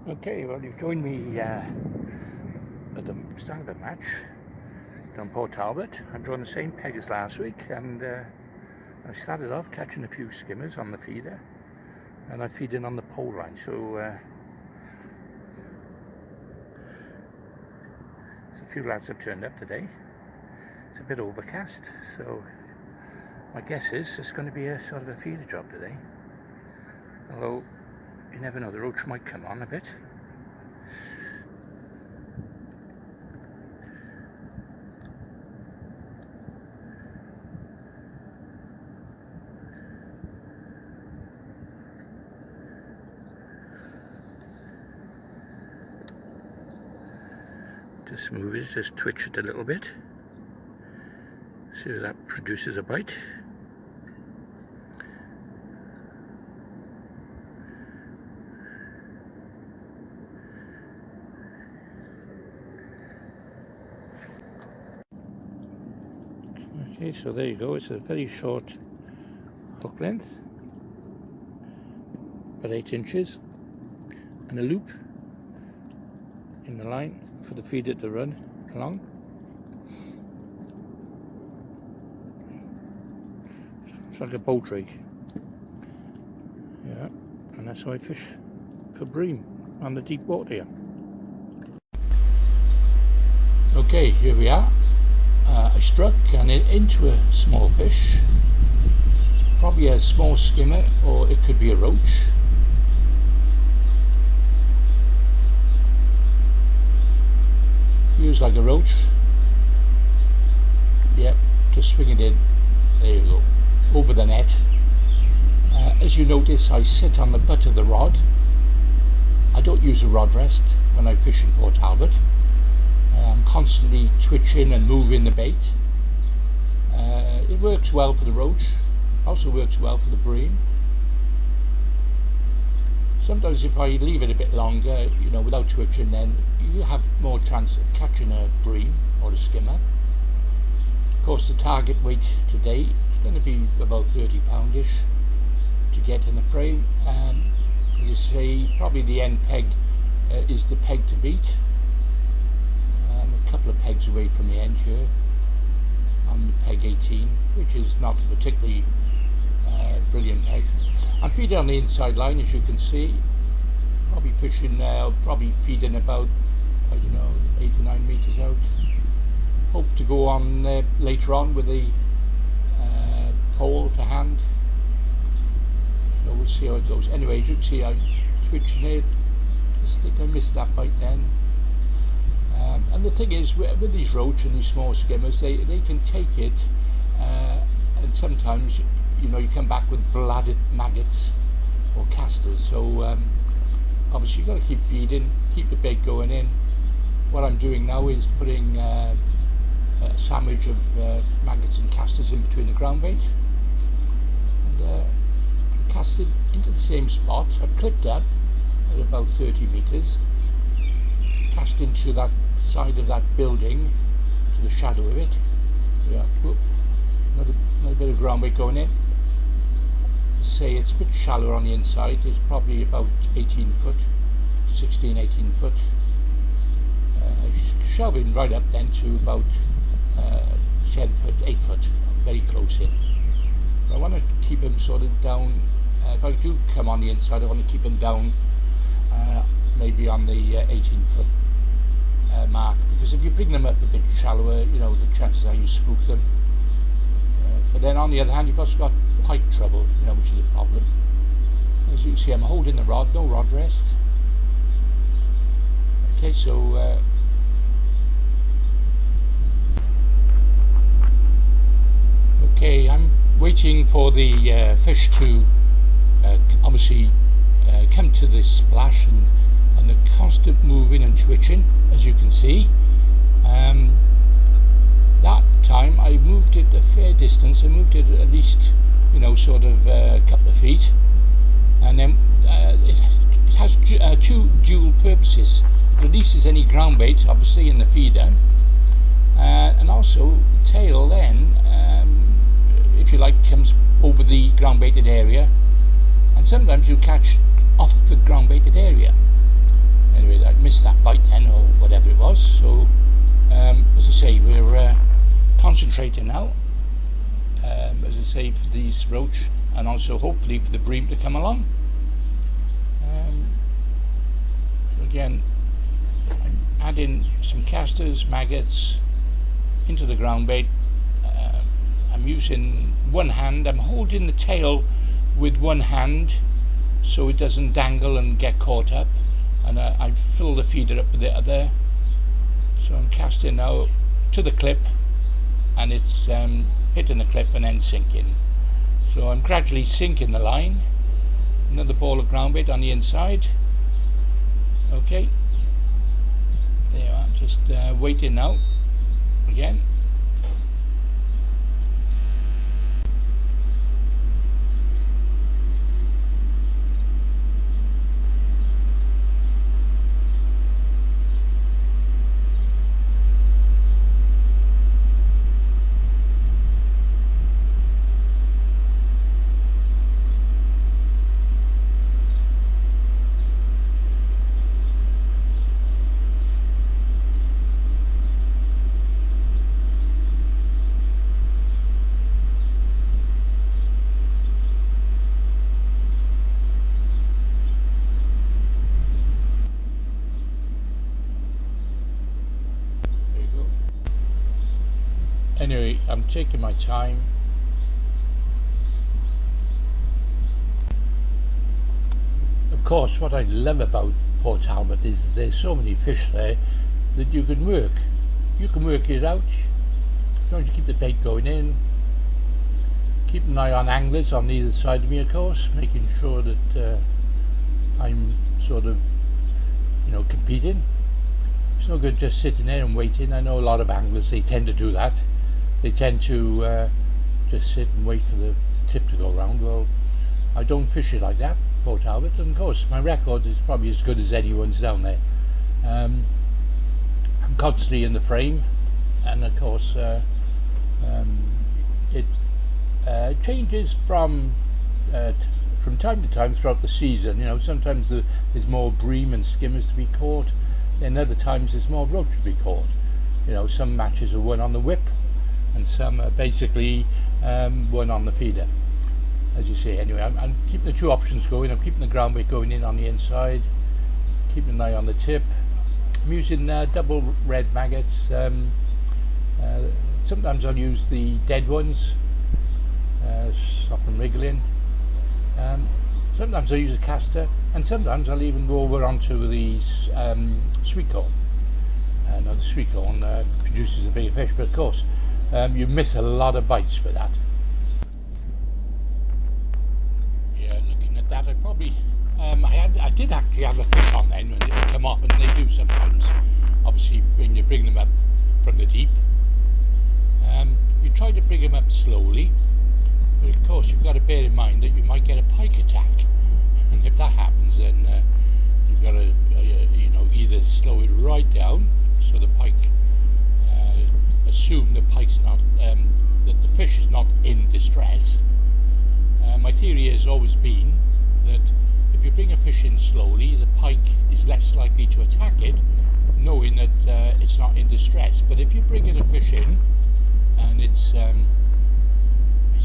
Okay, well, you've joined me at the start of the match down Port Talbot. I'm drawing the same peg as last week, and I started off catching a few skimmers on the feeder, and I feed in on the pole line. So there's a few lads have turned up today. It's a bit overcast, so my guess is it's going to be a sort of a feeder job today. Although you never know, the roach might come on a bit. Just move it, just twitch it a little bit. See if that produces a bite. Okay, so there you go. It's a very short hook length, about 8 inches, and a loop in the line for the feeder to run along. It's like a boat rig. Yeah, and that's how I fish for bream on the deep water here. Okay, here we are. I struck and into a small fish, probably a small skimmer, or it could be a roach. Feels like a roach. Yep, just swing it in. There you go, over the net. As you notice, I sit on the butt of the rod. I don't use a rod rest when I fish in Port Talbot. I'm constantly twitching and moving the bait. It works well for the roach, also works well for the bream. Sometimes if I leave it a bit longer, you know, without twitching, then you have more chance of catching a bream or a skimmer. Of course, the target weight today is going to be about 30 poundish to get in the frame. As you say, probably the end peg is the peg to beat. A couple of pegs away from the end here on the peg 18, which is not a particularly brilliant peg. I'm feeding on the inside line, as you can see. Probably fishing, probably feeding about, I don't know, 8 to 9 meters out. Hope to go on later on with the pole to hand. So we'll see how it goes. Anyway, as you can see, I'm twitching it. I think I missed that bite then. And the thing is, with these roach and these small skimmers, they can take it, and sometimes, you know, you come back with bladdered maggots or casters. So obviously you've got to keep feeding, keep the bait going in. What I'm doing now is putting a sandwich of maggots and casters in between the ground bait, and cast it into the same spot. I've clipped up at about 30 meters, cast into that side of that building, to the shadow of it. Yeah, another bit of ground bait going in. Say it's a bit shallower on the inside. It's probably about 18 foot, 16, 18 foot. Shoving right up then to about 10 foot, 8 foot, very close in. But I want to keep them sort of down. If I do come on the inside, I want to keep them down maybe on the 18 foot mark, because if you bring them up a bit shallower, you know, the chances are you spook them. But then on the other hand, you've also got pike trouble, you know, which is a problem. As you can see, I'm holding the rod, no rod rest. Okay, so okay, I'm waiting for the fish to obviously come to the splash, and the constant moving and twitching, as you can see. That time I moved it a fair distance. I moved it at least, sort of a couple of feet, and then it has two dual purposes. It releases any ground bait, obviously, in the feeder, and also the tail then, if you like, comes over the ground baited area, and sometimes you catch off the ground baited area. Anyway, I missed that bite then, or whatever it was. So as I say, we're concentrating now, as I say, for these roach, and also hopefully for the bream to come along. So again, I'm adding some casters, maggots into the ground bait. I'm using one hand. I'm holding the tail with one hand so it doesn't dangle and get caught up, and I fill the feeder up with the other. So I'm casting now to the clip, and it's hitting the clip and then sinking. So I'm gradually sinking the line. Another ball of ground bait on the inside. Okay, there you are. Just waiting now again. Anyway, I'm taking my time. Of course, what I love about Port Talbot is there's so many fish there that you can work. You can work it out. As long as you keep the bait going in. Keep an eye on anglers on either side of me, of course, making sure that I'm sort of, competing. It's no good just sitting there and waiting. I know a lot of anglers, they tend to do that. They tend to just sit and wait for the tip to go round. Well, I don't fish it like that, Port Talbot, and of course my record is probably as good as anyone's down there. I'm constantly in the frame, and of course it changes from time to time throughout the season. Sometimes there's more bream and skimmers to be caught, then other times there's more roach to be caught. Some matches are won on the whip, and some are basically one on the feeder, as you see. Anyway, I'm keeping the two options going. I'm keeping the ground bait going in on the inside, keeping an eye on the tip. I'm using double red maggots. Sometimes I'll use the dead ones, stop and wriggling. Sometimes I use a caster, and sometimes I'll even go over onto the sweet corn. Now the sweet corn produces a bigger fish, but of course you miss a lot of bites for that. Yeah, looking at that, I probably I did actually have a fish on then when it would come off, and they do sometimes. Obviously, when you bring them up from the deep, you try to bring them up slowly, but of course you've got to bear in mind that you might get a pike attack, and if that happens, then you've got to either slow it right down so the pike assume the pike's not that the fish is not in distress. My theory has always been that if you bring a fish in slowly, the pike is less likely to attack it, knowing that it's not in distress. But if you bring in a fish in and it's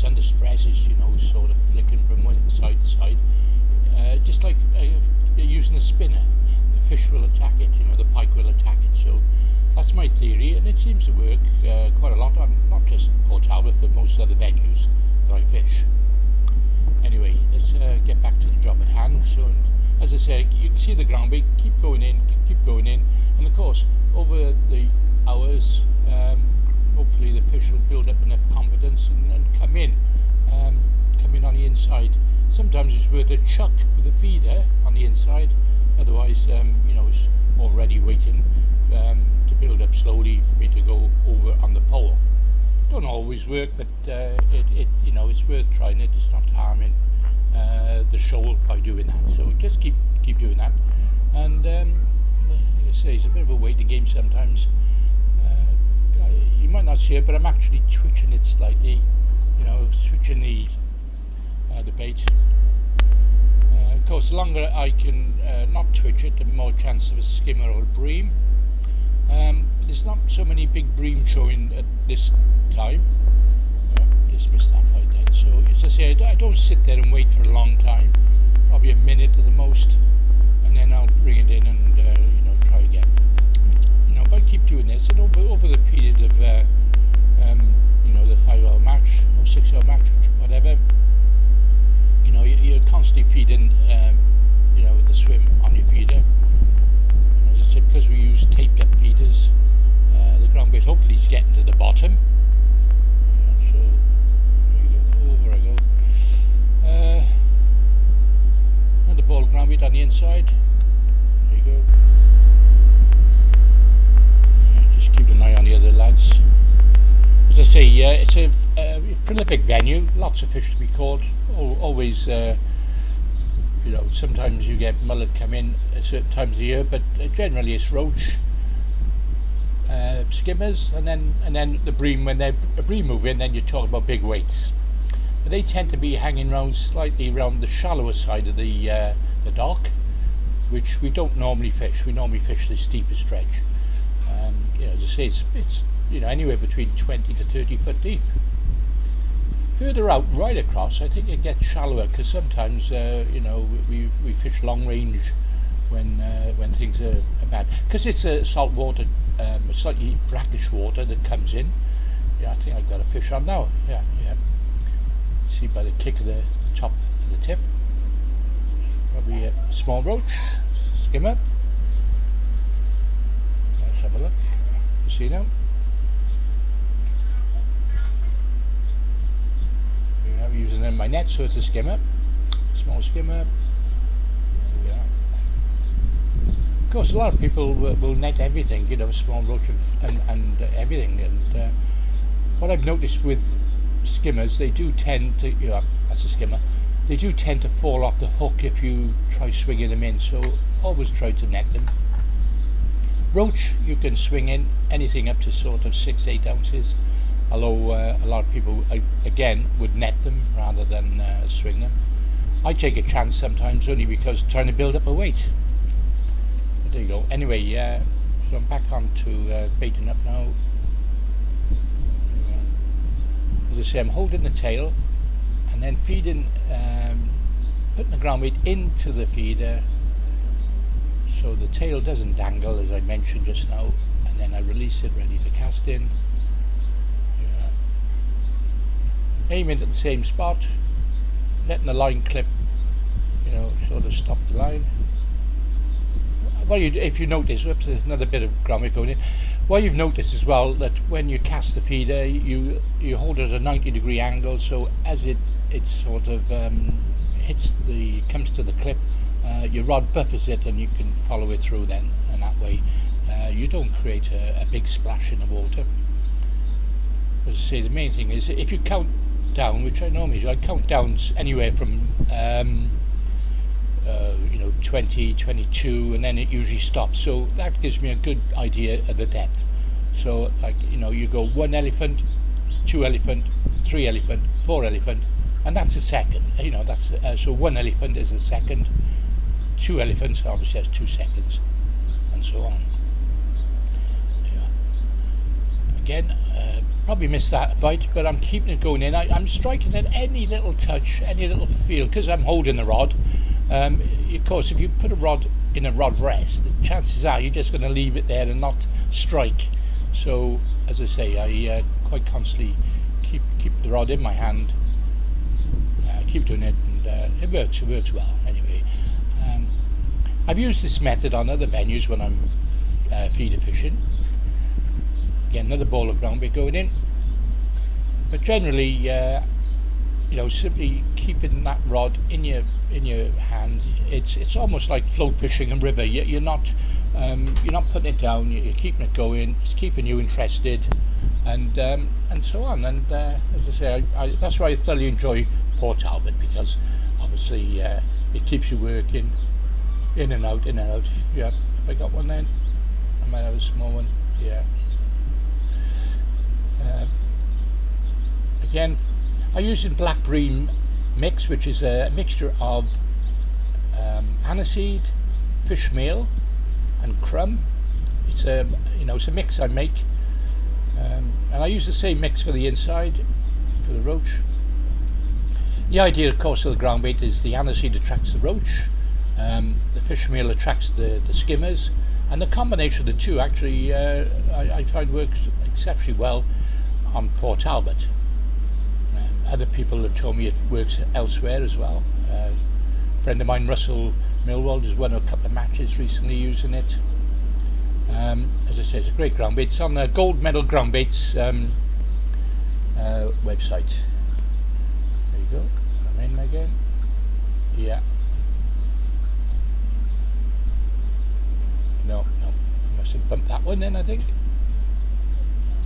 under stress, it's sort of flicking from one side to side, just like using a spinner, the fish will attack it. The pike will attack it. So that's my theory, and it seems to work quite a lot on not just Port Talbot but most other venues that I fish. Anyway, let's get back to the job at hand. So, as I say, you can see the ground bait keep going in, and of course over the hours, hopefully the fish will build up enough confidence and come in on the inside. Sometimes it's worth a chuck with a feeder on the inside, otherwise it's already waiting to build up slowly for me to go over on the pole. don't always work, but it's worth trying it. It's not harming the shoal by doing that. So just keep doing that. And like I say, it's a bit of a waiting game sometimes. You might not see it, but I'm actually twitching it slightly. Switching the bait. Of course, the longer I can not twitch it, the more chance of a skimmer or a bream. There's not so many big bream showing at this time. Just missed that right then. So as I say, I don't sit there and wait for a long time, probably a minute at the most, and then I'll bring it in and try again. If I keep doing this, and over the period of the 5-hour match or 6-hour match, whatever, you're constantly feeding the swim on your feeder. As I said, because we use taped up feeders, the ground bait hopefully is getting to the bottom. So there you go, over I go. Another ball of ground bait on the inside. There you go. Just keep an eye on the other lads. As I say, it's a prolific venue, lots of fish to be caught. Always, sometimes you get mullet come in at certain times of the year, but generally it's roach, skimmers, and then the bream. When the bream move in, then you're talking about big weights. But they tend to be hanging around slightly around the shallower side of the dock, which we don't normally fish. We normally fish the steeper stretch. As I say, it's anywhere between 20 to 30 foot deep. Further out, right across, I think it gets shallower, because sometimes we fish long range when things are bad, because it's a salt water, slightly brackish water that comes in. I think I've got a fish on now. Yeah. See by the kick of the top of the tip, probably a small roach, skimmer. Let's have a look. You see now? I'm using in my net, so it's a skimmer, small skimmer. Yeah. Of course, a lot of people will net everything, small roach and everything. And what I've noticed with skimmers, they do tend to, that's a skimmer, they do tend to fall off the hook if you try swinging them in. So always try to net them. Roach, you can swing in anything up to sort of 6-8 ounces. Although a lot of people again would net them rather than swing them. I take a chance sometimes, only because trying to build up a weight. But there you go. Anyway, so I'm back on to baiting up now. As I say, I'm holding the tail and then feeding, putting the ground bait into the feeder, so the tail doesn't dangle, as I mentioned just now, and then I release it, ready to cast in. Aiming at the same spot, letting the line clip, sort of stop the line. Well, if you notice, whoops, there's another bit of ground bait going in. Well, you've noticed as well that when you cast the feeder, you hold it at a 90-degree angle, so as it sort of comes to the clip, your rod buffers it, and you can follow it through then, and that way you don't create a big splash in the water. As I say, the main thing is if you count down, which I normally do, I count down anywhere from 20, 22, and then it usually stops. So that gives me a good idea of the depth. So you go 1 elephant, 2 elephant, 3 elephant, 4 elephant, and that's a second. So 1 elephant is a second, 2 elephants obviously has 2 seconds, and so on. Again, probably missed that bite, but I'm keeping it going in. I'm striking at any little touch, any little feel, because I'm holding the rod. Of course, if you put a rod in a rod rest, the chances are you're just going to leave it there and not strike. So, as I say, I quite constantly keep the rod in my hand, keep doing it, and it works well. Anyway, I've used this method on other venues when I'm feeder fishing. Again, another ball of ground bait going in, but generally, simply keeping that rod in your hand, it's almost like float fishing a river. You're not putting it down. You're keeping it going. It's keeping you interested, and so on. And as I say, that's why I thoroughly enjoy Port Talbot, because obviously it keeps you working in and out, in and out. Yeah, have I got one then? I might have a small one. Yeah. Again, I'm using blackberry mix, which is a mixture of aniseed, fish meal, and crumb. It's a it's a mix I make, and I use the same mix for the inside for the roach. The idea, of course, of the ground bait is the aniseed attracts the roach, the fish meal attracts the skimmers, and the combination of the two actually I find works exceptionally well on Port Talbot. Other people have told me it works elsewhere as well. A friend of mine, Russell Millwall, has won a couple of matches recently using it. As I say, it's a great ground bait. It's on the Gold Medal Ground Baits website. There you go. I'm in again. Yeah. No, I must have bumped that one then, I think.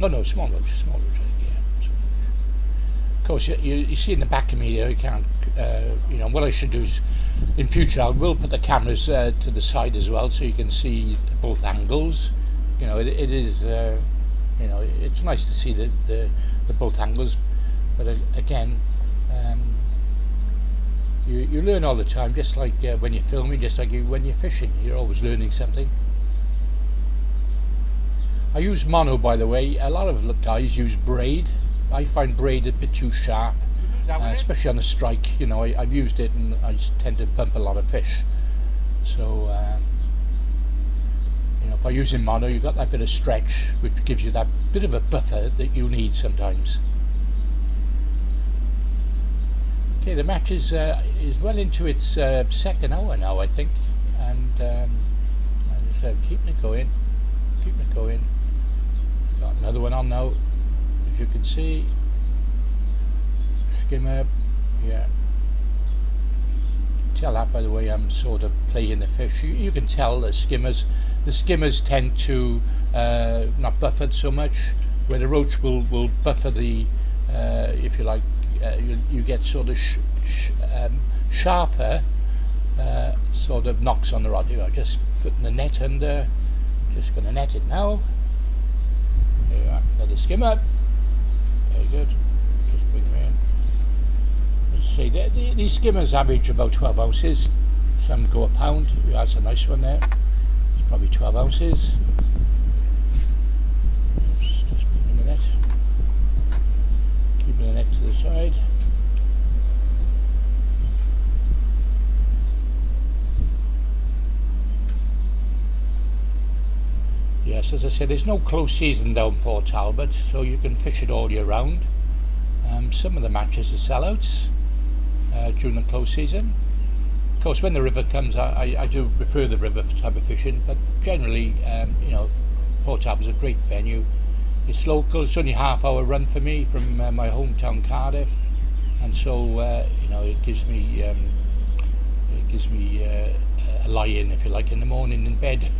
Oh no, small roach. Yeah. Of course, you see in the back of me here, you can't, what I should do is, in future, I will put the cameras to the side as well, so you can see both angles. It is, it's nice to see the both angles, but again, you learn all the time, just like when you're filming, just like when you're fishing, you're always learning something. I use mono, by the way. A lot of guys use braid. I find braid a bit too sharp, especially on a strike. I've used it and I just tend to bump a lot of fish. So, if I use in mono, you've got that bit of stretch, which gives you that bit of a buffer that you need sometimes. Okay, the match is well into its second hour now, I think, and as I said, keeping it going. Got another one on now, as you can see. Skimmer, yeah. Tell that by the way I'm sort of playing the fish. You can tell the skimmers tend to not buffer so much, where the roach will buffer the, if you like, you get sort of sharper sort of knocks on the rod. Just putting the net under, just going to net it now. There you are, another skimmer. Very good. Just bring them in. Let's see, these skimmers average about 12 ounces. Some go a pound. That's a nice one there. It's probably 12 ounces. Just bring the net. Keeping the net to the side. Yes, as I said, there's no close season down Port Talbot, so you can fish it all year round. Some of the matches are sellouts during the close season. Of course, when the river comes, I do prefer the river for type of fishing, but generally, Port Talbot's a great venue. It's local. It's only a half-hour run for me from my hometown Cardiff, and so it gives me a lie-in, if you like, in the morning in bed.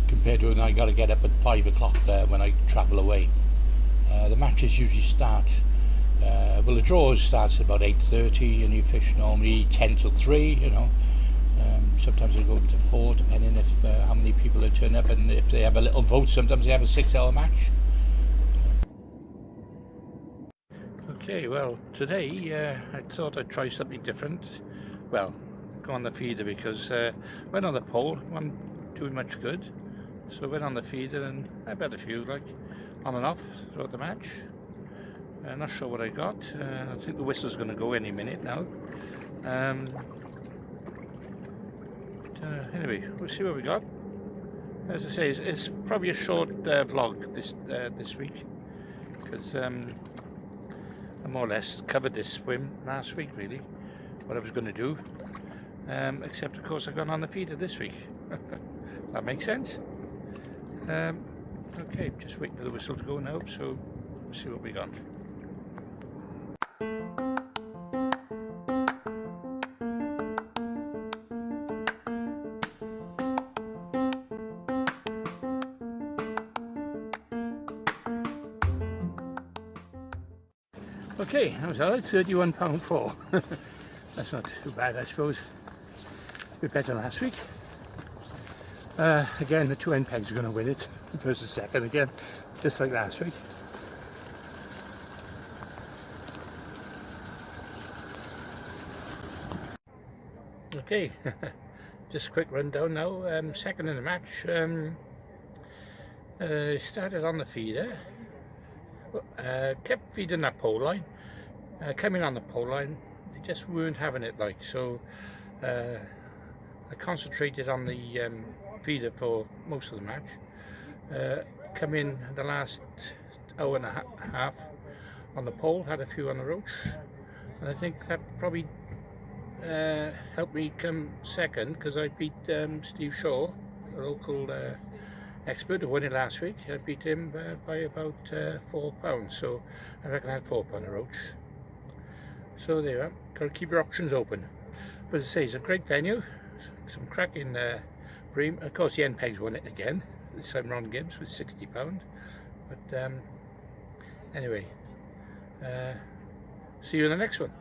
Compared to when I got to get up at 5 o'clock when I travel away. The matches usually start, the draws starts at about 8:30, and you fish normally 10 till 3, sometimes they go up to 4, depending if how many people are turning up, and if they have a little vote, sometimes they have a 6-hour match. Okay, well, today I thought I'd try something different. Well, go on the feeder, because went on the pole, wasn't doing much good. So I went on the feeder and I bet a few, like, on and off throughout the match. Not sure what I got. I think the whistle's going to go any minute now. Anyway, we'll see what we got. As I say, it's probably a short vlog this week, because I more or less covered this swim last week, really, what I was going to do. Except, of course, I've gone on the feeder this week. That makes sense. Okay, just waiting for the whistle to go now, so we'll see what we got. Okay, that was alright, £31.4. That's not too bad, I suppose. A bit better than last week. Again, the two end pegs are going to win it versus second again, just like last week. Okay, just a quick rundown now. Second in the match, started on the feeder, kept feeding that pole line, coming on the pole line, they just weren't having it, like, so I concentrated on the feeder for most of the match. Come in the last hour and a half on the pole, had a few on the roach, and I think that probably helped me come second, because I beat Steve Shaw, a local expert who won it last week. I beat him by about £4, so I reckon I had £4 a roach. So there you are, got to keep your options open. But as I say, it's a great venue, some cracking bream. Of course the end pegs won it again, this time Ron Gibbs with £60. But anyway, see you in the next one.